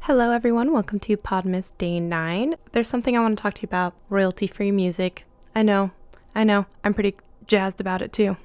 Hello everyone, welcome to Podmas Day 9. There's something I want to talk to you about, royalty-free music. I know, I'm pretty jazzed about it too.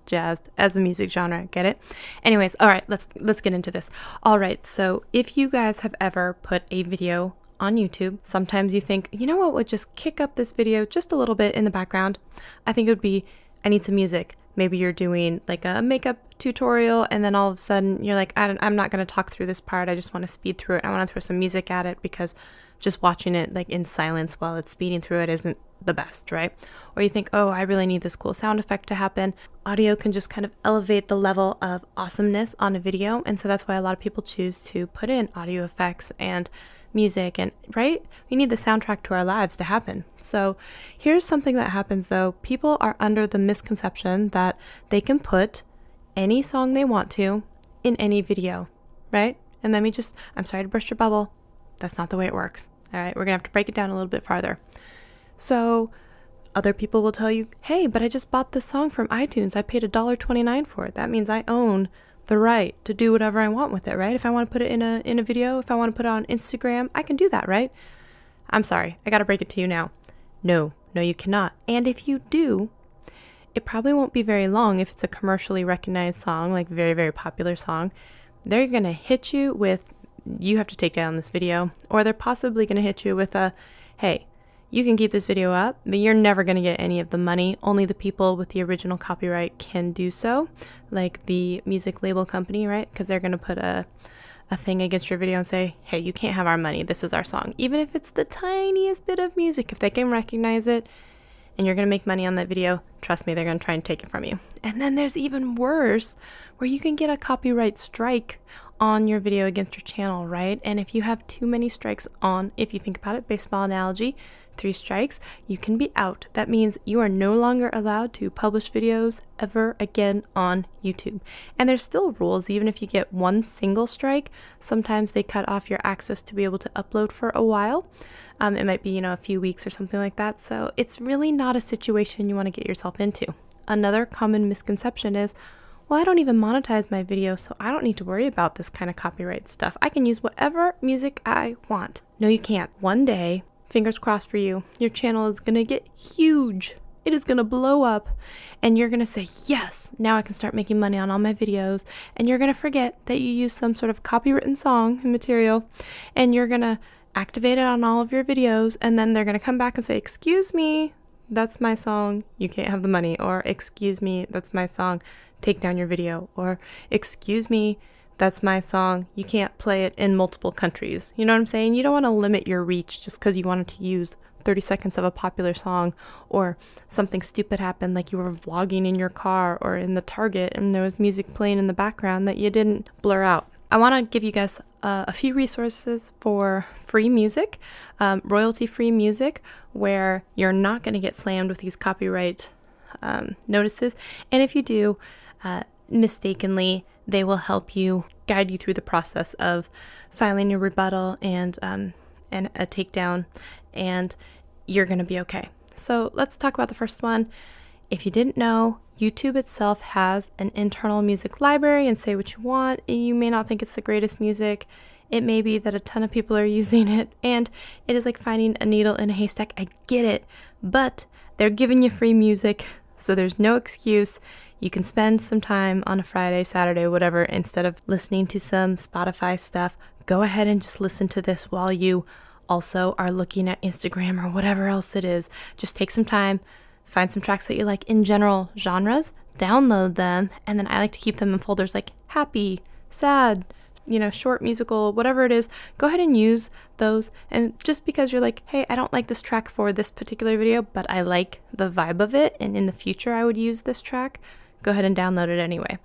Jazzed as a music genre, get it? Anyways, alright, let's get into this. Alright, so if you guys have ever put a video on YouTube, sometimes you think, you know what would just kick up this video just a little bit in the background? I think it would be, I need some music. Maybe you're doing like a makeup tutorial and then all of a sudden you're like, I'm not going to talk through this part. I just want to speed through it. I want to throw some music at it because just watching it like in silence while it's speeding through it isn't the best, right? Or you think, oh, I really need this cool sound effect to happen. Audio can just kind of elevate the level of awesomeness on a video. And so that's why a lot of people choose to put in audio effects and music, and right, we need the soundtrack to our lives to happen. So here's something that happens though. People are under the misconception that they can put any song they want to in any video, right? And let me just, I'm sorry to burst your bubble, that's not the way it works. All right, we're gonna have to break it down a little bit farther. So other people will tell you, hey, but I just bought this song from iTunes, I paid $1.29 for it. That means I own the right to do whatever I want with it, right? If I want to put it in a video, if I want to put it on Instagram, I can do that, right? I'm sorry, I gotta break it to you now. No, you cannot. And if you do, it probably won't be very long if it's a commercially recognized song, like very, very popular song. They're gonna hit you with, you have to take down this video, or they're possibly gonna hit you with a, hey, you can keep this video up, but you're never going to get any of the money. Only the people with the original copyright can do so, like the music label company, right? Because they're going to put a thing against your video and say, hey, you can't have our money. This is our song. Even if it's the tiniest bit of music, if they can recognize it and you're going to make money on that video, trust me, they're going to try and take it from you. And then there's even worse, where you can get a copyright strike on your video against your channel, right? And if you have too many strikes on, if you think about it, baseball analogy, 3 strikes, you can be out. That means you are no longer allowed to publish videos ever again on YouTube. And there's still rules, even if you get one single strike, sometimes they cut off your access to be able to upload for a while. It might be, a few weeks or something like that. So it's really not a situation you want to get yourself into. Another common misconception is, well, I don't even monetize my videos, so I don't need to worry about this kind of copyright stuff. I can use whatever music I want. No, you can't. One day, fingers crossed for you, your channel is going to get huge. It is going to blow up and you're going to say, yes, now I can start making money on all my videos. And you're going to forget that you use some sort of copywritten song and material, and you're going to activate it on all of your videos. And then they're going to come back and say, excuse me, that's my song, you can't have the money. Or excuse me, that's my song, take down your video. Or excuse me, that's my song, you can't play it in multiple countries. You know what I'm saying? You don't want to limit your reach just because you wanted to use 30 seconds of a popular song, or something stupid happened like you were vlogging in your car or in the Target and there was music playing in the background that you didn't blur out. I want to give you guys a few resources for free music, royalty-free music, where you're not going to get slammed with these copyright notices. And if you do, mistakenly, they will help you, guide you through the process of filing your rebuttal and a takedown, and you're going to be okay. So let's talk about the first one. If you didn't know, YouTube itself has an internal music library, and say what you want. You may not think it's the greatest music. It may be that a ton of people are using it, and it is like finding a needle in a haystack. I get it, but they're giving you free music, so there's no excuse. You can spend some time on a Friday, Saturday, whatever, instead of listening to some Spotify stuff. Go ahead and just listen to this while you also are looking at Instagram or whatever else it is. Just take some time, find some tracks that you like in general genres, download them, and then I like to keep them in folders like happy, sad, short musical, whatever it is. Go ahead and use those. And just because you're like, hey, I don't like this track for this particular video, but I like the vibe of it, and in the future I would use this track, go ahead and download it anyway.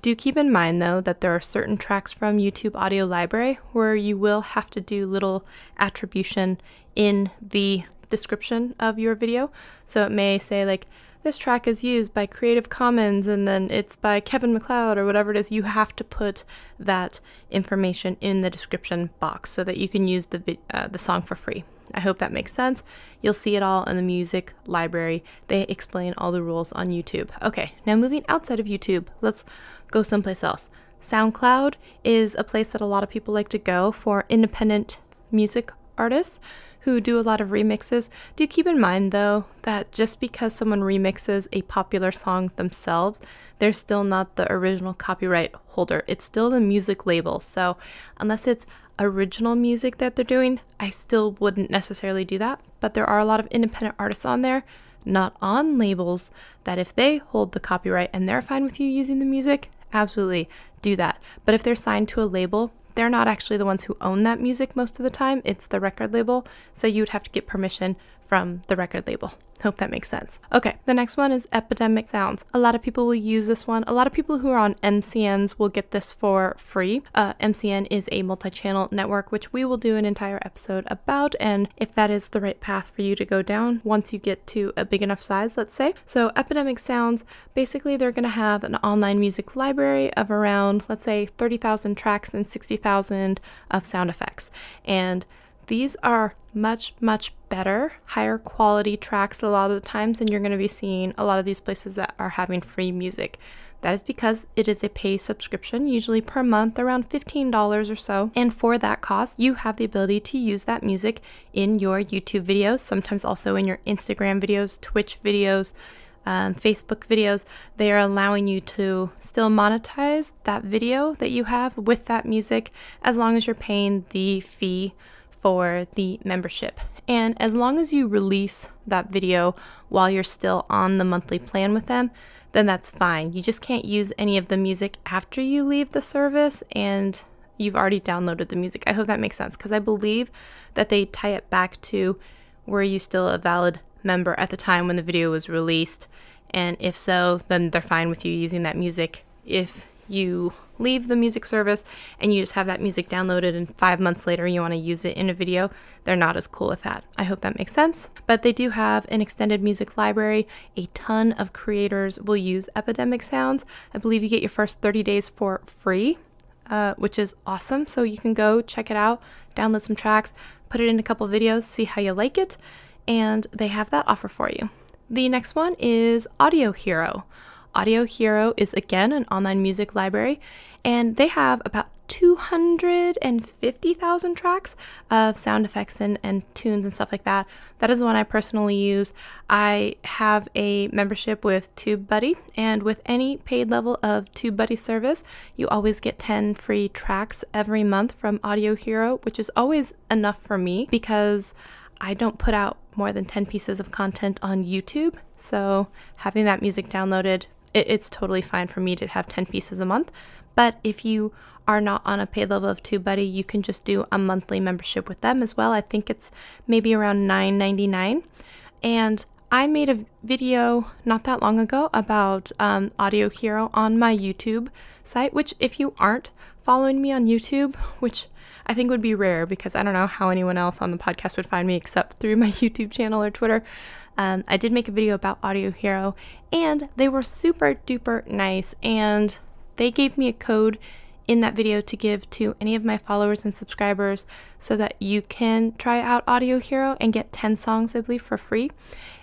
Do keep in mind though that there are certain tracks from YouTube Audio Library where you will have to do little attribution in the description of your video. So it may say like, this track is used by Creative Commons, and then it's by Kevin MacLeod or whatever it is. You have to put that information in the description box so that you can use the song for free. I hope that makes sense. You'll see it all in the music library. They explain all the rules on YouTube. Okay, now moving outside of YouTube, let's go someplace else. Soundcloud is a place that a lot of people like to go for independent music artists who do a lot of remixes. Do keep in mind though that just because someone remixes a popular song themselves, they're still not the original copyright holder. It's still the music label. So unless it's original music that they're doing, I still wouldn't necessarily do that. But there are a lot of independent artists on there, not on labels, that if they hold the copyright and they're fine with you using the music, absolutely do that. But if they're signed to a label, they're not actually the ones who own that music most of the time. It's the record label. So you would have to get permission from the record label. Hope that makes sense. Okay, the next one is Epidemic Sounds. A lot of people will use this one. A lot of people who are on MCNs will get this for free. MCN is a multi-channel network, which we will do an entire episode about, and if that is the right path for you to go down once you get to a big enough size, let's say. So Epidemic Sounds, basically they're going to have an online music library of around, let's say, 30,000 tracks and 60,000 of sound effects. And these are much, much better, higher quality tracks a lot of the times than you're going to be seeing a lot of these places that are having free music. That is because it is a pay subscription, usually per month, around $15 or so. And for that cost, you have the ability to use that music in your YouTube videos, sometimes also in your Instagram videos, Twitch videos, Facebook videos. They are allowing you to still monetize that video that you have with that music as long as you're paying the fee for the membership. And as long as you release that video while you're still on the monthly plan with them, then that's fine. You just can't use any of the music after you leave the service and you've already downloaded the music. I hope that makes sense, because I believe that they tie it back to, were you still a valid member at the time when the video was released? And if so, then they're fine with you using that music. If you leave the music service and you just have that music downloaded and 5 months later you want to use it in a video, they're not as cool with that. I hope that makes sense. But they do have an extended music library. A ton of creators will use Epidemic Sounds. I believe you get your first 30 days for free, which is awesome. So you can go check it out, download some tracks, put it in a couple videos, see how you like it, and they have that offer for you. The next one is Audio Hero. Audio Hero is, again, an online music library, and they have about 250,000 tracks of sound effects and tunes and stuff like that. That is the one I personally use. I have a membership with TubeBuddy, and with any paid level of TubeBuddy service, you always get 10 free tracks every month from Audio Hero, which is always enough for me because I don't put out more than 10 pieces of content on YouTube. So having that music downloaded, it's totally fine for me to have 10 pieces a month. But if you are not on a paid level of TubeBuddy, you can just do a monthly membership with them as well. I think it's maybe around $9.99. And I made a video not that long ago about Audio Hero on my YouTube site, which if you aren't following me on YouTube, which I think would be rare because I don't know how anyone else on the podcast would find me except through my YouTube channel or Twitter. I did make a video about Audio Hero, and they were super duper nice, and they gave me a code in that video to give to any of my followers and subscribers so that you can try out Audio Hero and get 10 songs, I believe, for free.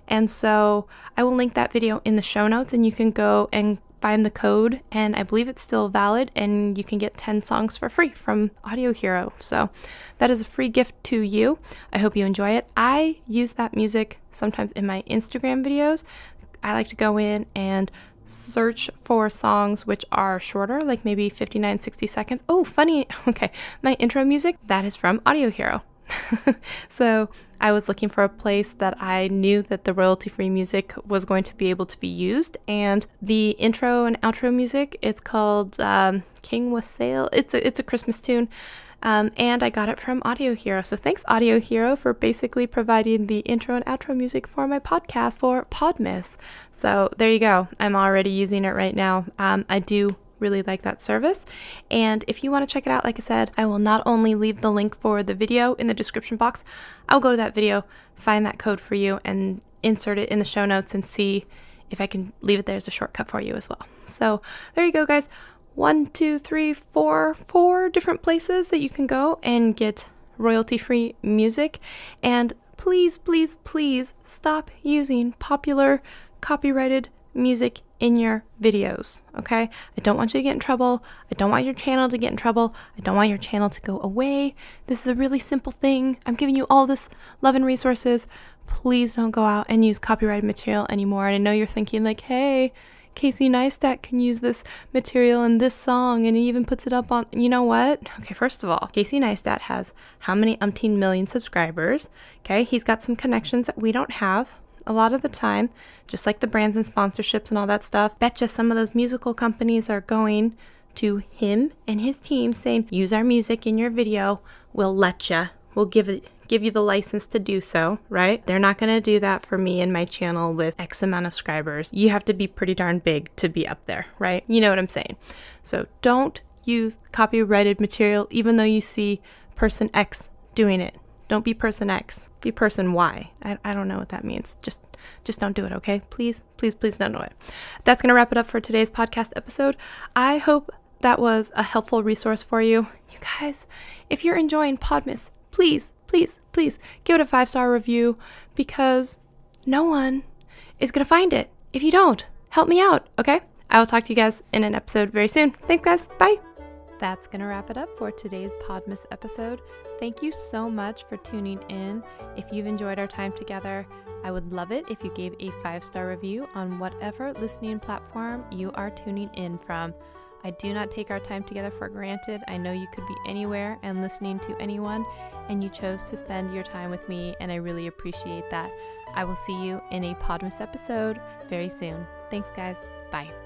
And so I will link that video in the show notes, and you can go and find the code, and I believe it's still valid, and you can get 10 songs for free from Audio Hero. So that is a free gift to you. I hope you enjoy it. I use that music sometimes in my Instagram videos. I like to go in and search for songs which are shorter, like maybe 59, 60 seconds. Oh, funny. Okay, my intro music, that is from Audio Hero. So I was looking for a place that I knew that the royalty-free music was going to be able to be used, and the intro and outro music, it's called King Wassail. It's a Christmas tune, and I got it from Audio Hero. So thanks, Audio Hero, for basically providing the intro and outro music for my podcast for Podmas. So there you go. I'm already using it right now. I do really like that service, and if you want to check it out, like I said, I will not only leave the link for the video in the description box, I'll go to that video, find that code for you, and insert it in the show notes and see if I can leave it there as a shortcut for you as well. So there you go, guys. 4 different places that you can go and get royalty-free music, and please, please, please stop using popular copyrighted music in your videos, okay? I don't want you to get in trouble. I don't want your channel to get in trouble. I don't want your channel to go away. This is a really simple thing. I'm giving you all this love and resources. Please don't go out and use copyrighted material anymore. And I know you're thinking like, hey, Casey Neistat can use this material in this song and he even puts it up on, you know what? Okay, first of all, Casey Neistat has how many umpteen million subscribers? Okay, he's got some connections that we don't have a lot of the time, just like the brands and sponsorships and all that stuff. Betcha some of those musical companies are going to him and his team saying, use our music in your video, we'll let ya. We'll give you the license to do so, right? They're not going to do that for me and my channel with X amount of subscribers. You have to be pretty darn big to be up there, right? You know what I'm saying? So don't use copyrighted material even though you see person X doing it. Don't be person X. Be person Y. I don't know what that means. Just don't do it, okay? Please, please, please don't do it. That's going to wrap it up for today's podcast episode. I hope that was a helpful resource for you. You guys, if you're enjoying Podmas, please, please, please give it a 5-star review because no one is going to find it if you don't. Help me out, okay? I will talk to you guys in an episode very soon. Thanks, guys. Bye. That's going to wrap it up for today's Podmas episode. Thank you so much for tuning in. If you've enjoyed our time together, I would love it if you gave a 5-star review on whatever listening platform you are tuning in from. I do not take our time together for granted. I know you could be anywhere and listening to anyone, and you chose to spend your time with me, and I really appreciate that. I will see you in a Podmas episode very soon. Thanks, guys. Bye.